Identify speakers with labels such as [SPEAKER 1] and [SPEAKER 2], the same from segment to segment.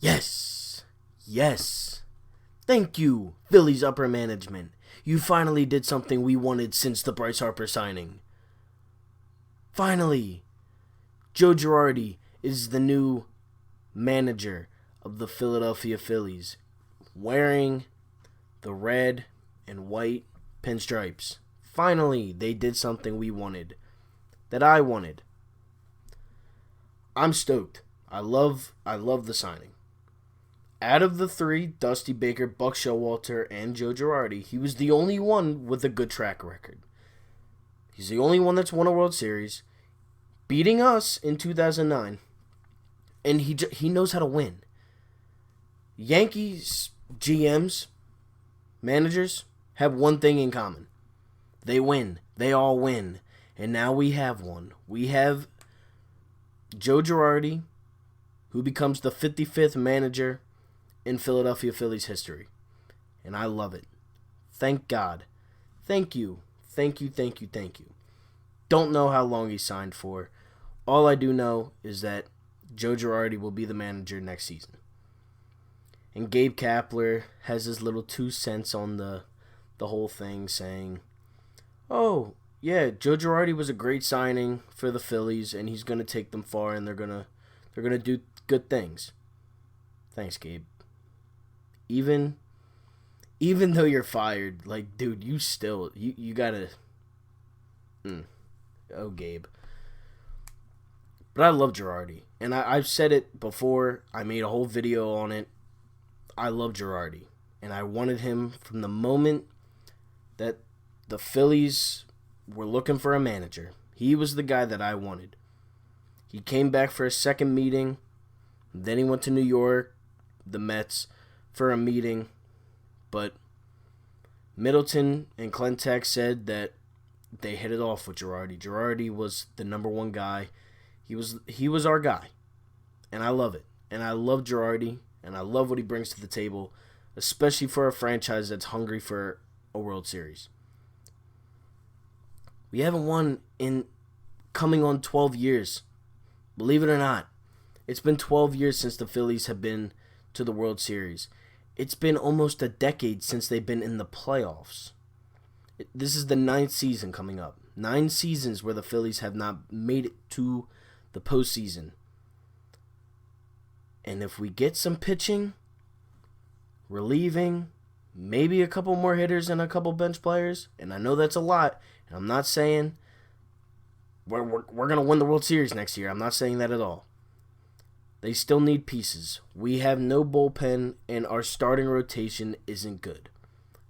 [SPEAKER 1] Yes. Yes. Thank you, Phillies upper management. You finally did something we wanted since the Bryce Harper signing. Finally. Joe Girardi is the new manager of the Philadelphia Phillies, wearing the red and white pinstripes. Finally, they did something we wanted, that I wanted. I'm stoked. I love the signing. Out of the three, Dusty Baker, Buck Showalter, and Joe Girardi, he was the only one with a good track record. He's the only one that's won a World Series, beating us in 2009, and he knows how to win. Yankees GMs, managers, have one thing in common. They win. They all win. And now we have one. We have Joe Girardi, who becomes the 55th manager in Philadelphia Phillies history. And I love it. Thank God. Thank you. Thank you, thank you, thank you. Don't know how long he signed for. All I do know is that Joe Girardi will be the manager next season. And Gabe Kapler has his little 2 cents on the whole thing, saying, oh, yeah, Joe Girardi was a great signing for the Phillies, and he's going to take them far, and they're gonna do good things. Thanks, Gabe. Even though you're fired, like, dude, you gotta. Oh, Gabe. But I love Girardi, and I've said it before. I made a whole video on it. I love Girardi, and I wanted him from the moment that the Phillies were looking for a manager. He was the guy that I wanted. He came back for a second meeting. Then he went to New York, the Mets, for a meeting. But Middleton and Clentak said that they hit it off with Girardi. Girardi was the number one guy. He was our guy. And I love it. And I love Girardi. And I love what he brings to the table, especially for a franchise that's hungry for a World Series. We haven't won in coming on 12 years. Believe it or not, it's been 12 years since the Phillies have been to the World Series. It's been almost a decade since they've been in the playoffs. This is the 9th season coming up. 9 seasons where the Phillies have not made it to the postseason. And if we get some pitching, relieving, maybe a couple more hitters and a couple bench players, and I know that's a lot, and I'm not saying we're going to win the World Series next year. I'm not saying that at all. They still need pieces. We have no bullpen, and our starting rotation isn't good.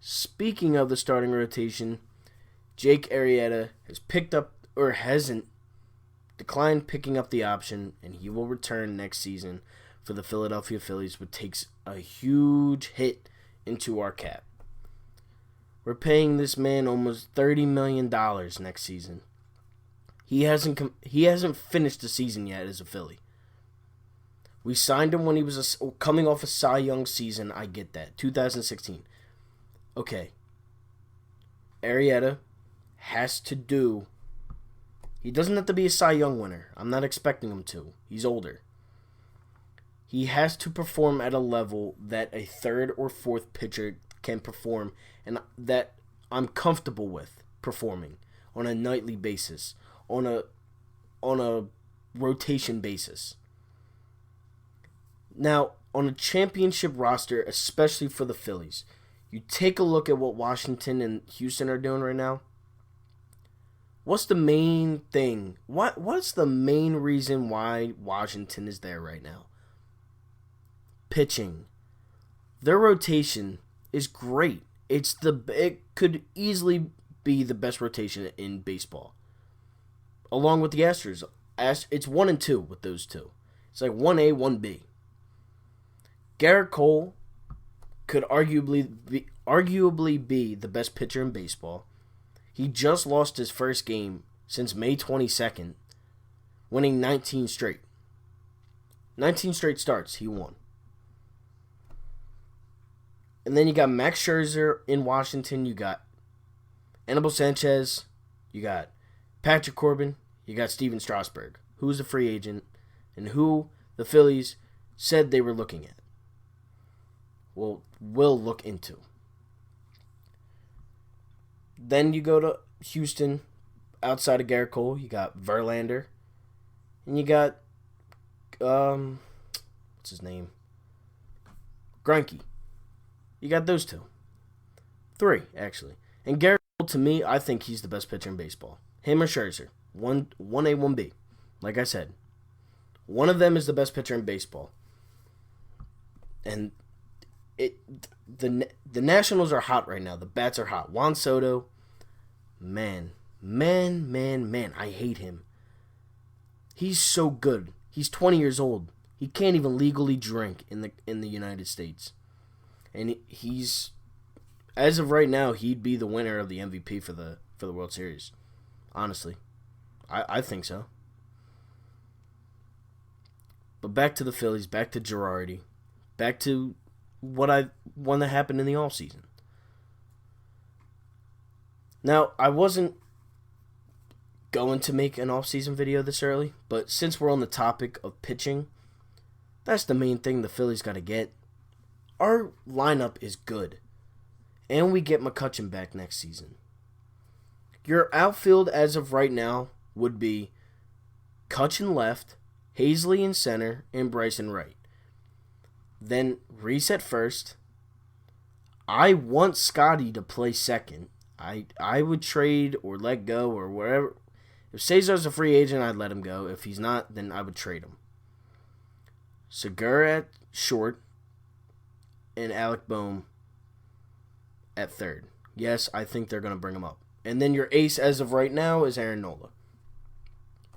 [SPEAKER 1] Speaking of the starting rotation, Jake Arrieta has picked up, or hasn't, declined picking up the option, and he will return next season for the Philadelphia Phillies, which takes a huge hit into our cap. We're paying this man almost $30 million next season. He hasn't finished the season yet as a Philly. We signed him when he was coming off a Cy Young season. I get that. 2016. Okay. Arrieta has to do. He doesn't have to be a Cy Young winner. I'm not expecting him to. He's older. He has to perform at a level that a third or fourth pitcher can perform, and that I'm comfortable with performing on a nightly basis, on a rotation basis. Now, on a championship roster, especially for the Phillies, you take a look at what Washington and Houston are doing right now. What's the main thing? What's the main reason why Washington is there right now? Pitching. Their rotation is great. It could easily be the best rotation in baseball. Along with the Astros. It's 1 and 2 with those two. It's like 1A, 1B. Garrett Cole could arguably be the best pitcher in baseball. He just lost his first game since May 22nd, winning 19 straight. 19 straight starts, he won. And then you got Max Scherzer in Washington. You got Anibal Sanchez. You got Patrick Corbin. You got Steven Strasburg, who's a free agent, and who the Phillies said they were looking at. will look into. Then you go to Houston. Outside of Garrett Cole, you got Verlander, and you got what's his name? Greinke. You got those two. Three, actually. And Garrett Cole, to me, I think he's the best pitcher in baseball. Him or Scherzer. 1A, 1B. Like I said. One of them is the best pitcher in baseball. And the Nationals are hot right now. The bats are hot. Juan Soto, man, I hate him. He's so good. He's 20 years old. He can't even legally drink in the United States. And he's, as of right now, he'd be the winner of the MVP for the World Series. Honestly. I think so. But back to the Phillies, back to Girardi, back to what that happened in the offseason. Now, I wasn't going to make an offseason video this early, but since we're on the topic of pitching, that's the main thing the Phillies got to get. Our lineup is good, and we get McCutchen back next season. Your outfield as of right now would be Cutchen left, Hazley in center, and Bryson right. Then Reese at first. I want Scotty to play second. I would trade or let go or wherever. If Cesar's a free agent, I'd let him go. If he's not, then I would trade him. Segura at short and Alec Boehm at third. Yes, I think they're going to bring him up. And then your ace as of right now is Aaron Nola.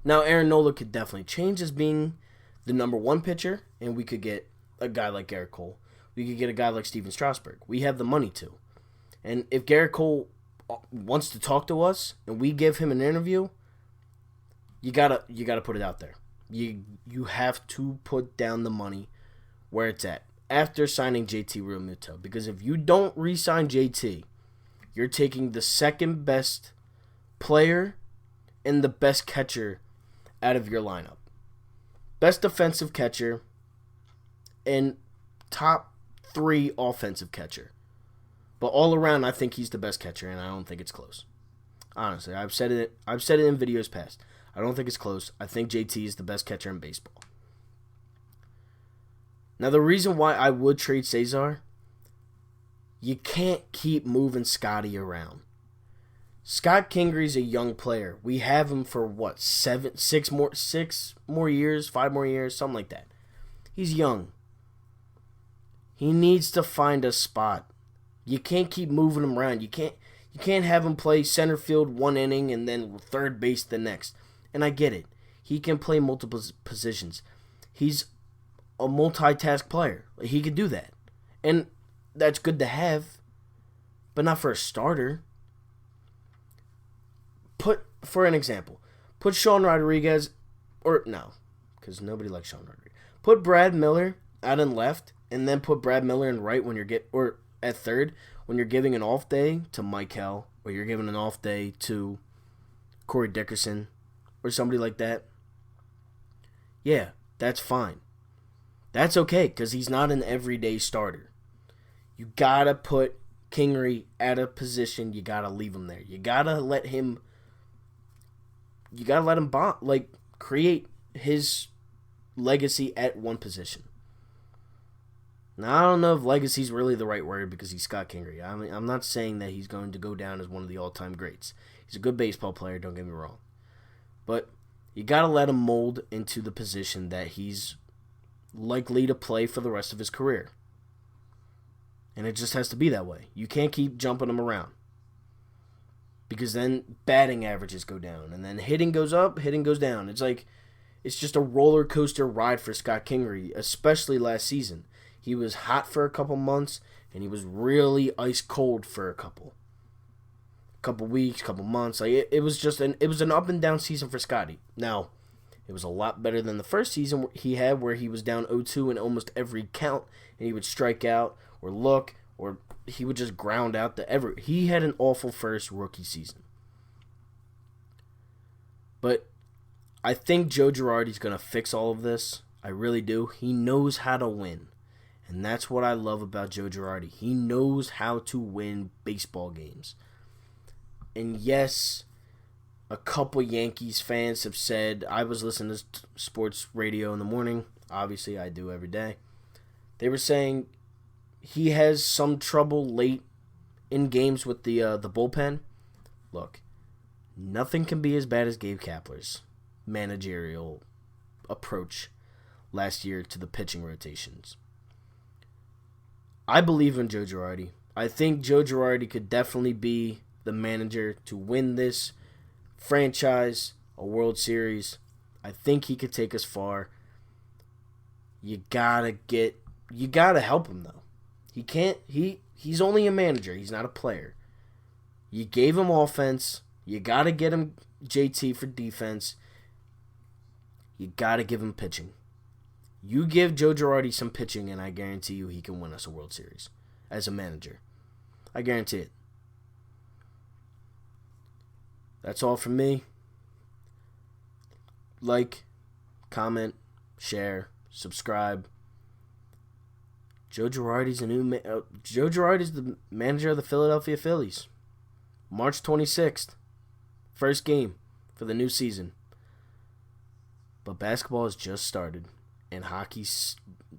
[SPEAKER 1] Now, Aaron Nola could definitely change as being the number one pitcher, and we could get a guy like Garrett Cole. We could get a guy like Steven Strasburg. We have the money to. And if Garrett Cole wants to talk to us and we give him an interview, you gotta put it out there. You have to put down the money where it's at after signing JT Realmuto. Because if you don't re-sign JT, you're taking the second best player and the best catcher out of your lineup. Best defensive catcher and top 3 offensive catcher. But all around, I think he's the best catcher, and I don't think it's close. Honestly, I've said it in videos past. I don't think it's close. I think JT is the best catcher in baseball. Now, the reason why I would trade Cesar, you can't keep moving Scotty around. Scott Kingery's a young player. We have him for what, 5 more years, something like that. He's young. He needs to find a spot. You can't keep moving him around. You can't have him play center field one inning and then third base the next. And I get it. He can play multiple positions. He's a multitask player. He can do that. And that's good to have, but not for a starter. For an example, put Sean Rodriguez, or no, because nobody likes Sean Rodriguez. Put Brad Miller out in left, and then put Brad Miller in right or at third when you're giving an off day to Michael, or you're giving an off day to Corey Dickerson, or somebody like that. Yeah, that's fine. That's okay, because he's not an everyday starter. You gotta put Kingery at a position. You gotta leave him there. You gotta let him create his legacy at one position. Now, I don't know if legacy is really the right word because he's Scott Kingery. I mean, I'm not saying that he's going to go down as one of the all-time greats. He's a good baseball player, don't get me wrong. But you got to let him mold into the position that he's likely to play for the rest of his career. And it just has to be that way. You can't keep jumping him around. Because then batting averages go down. And then hitting goes up, hitting goes down. It's just a roller coaster ride for Scott Kingery, especially last season. He was hot for a couple months, and he was really ice cold for a couple weeks, couple months. It was an up and down season for Scotty. Now, it was a lot better than the first season he had, where he was down 0-2 in almost every count, and he would strike out or look, or he would just ground out he had an awful first rookie season. But I think Joe Girardi's going to fix all of this. I really do. He knows how to win. And that's what I love about Joe Girardi. He knows how to win baseball games. And yes, a couple Yankees fans have said, I was listening to sports radio in the morning. Obviously, I do every day. They were saying he has some trouble late in games with the bullpen. Look, nothing can be as bad as Gabe Kapler's managerial approach last year to the pitching rotations. I believe in Joe Girardi. I think Joe Girardi could definitely be the manager to win this franchise a World Series. I think he could take us far. You gotta help him though. He's only a manager. He's not a player. You gave him offense. You gotta get him JT for defense. You gotta give him pitching. You give Joe Girardi some pitching, and I guarantee you he can win us a World Series as a manager. I guarantee it. That's all from me. Like, comment, share, subscribe. Joe Girardi's the manager of the Philadelphia Phillies. March 26th. First game for the new season. But basketball has just started. And hockey's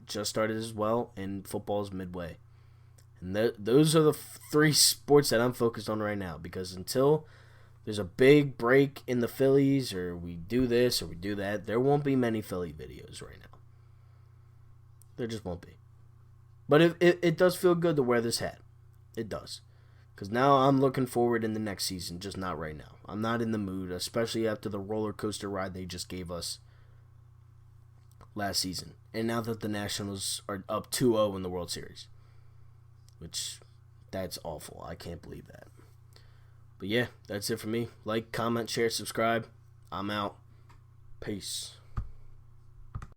[SPEAKER 1] just started as well. And football's midway. And those are the three sports that I'm focused on right now. Because until there's a big break in the Phillies, or we do this or we do that, there won't be many Philly videos right now. There just won't be. But it does feel good to wear this hat. It does. Because now I'm looking forward in the next season, just not right now. I'm not in the mood, especially after the roller coaster ride they just gave us last season. And now that the Nationals are up 2-0 in the World Series. Which, that's awful. I can't believe that. But yeah, that's it for me. Like, comment, share, subscribe. I'm out. Peace.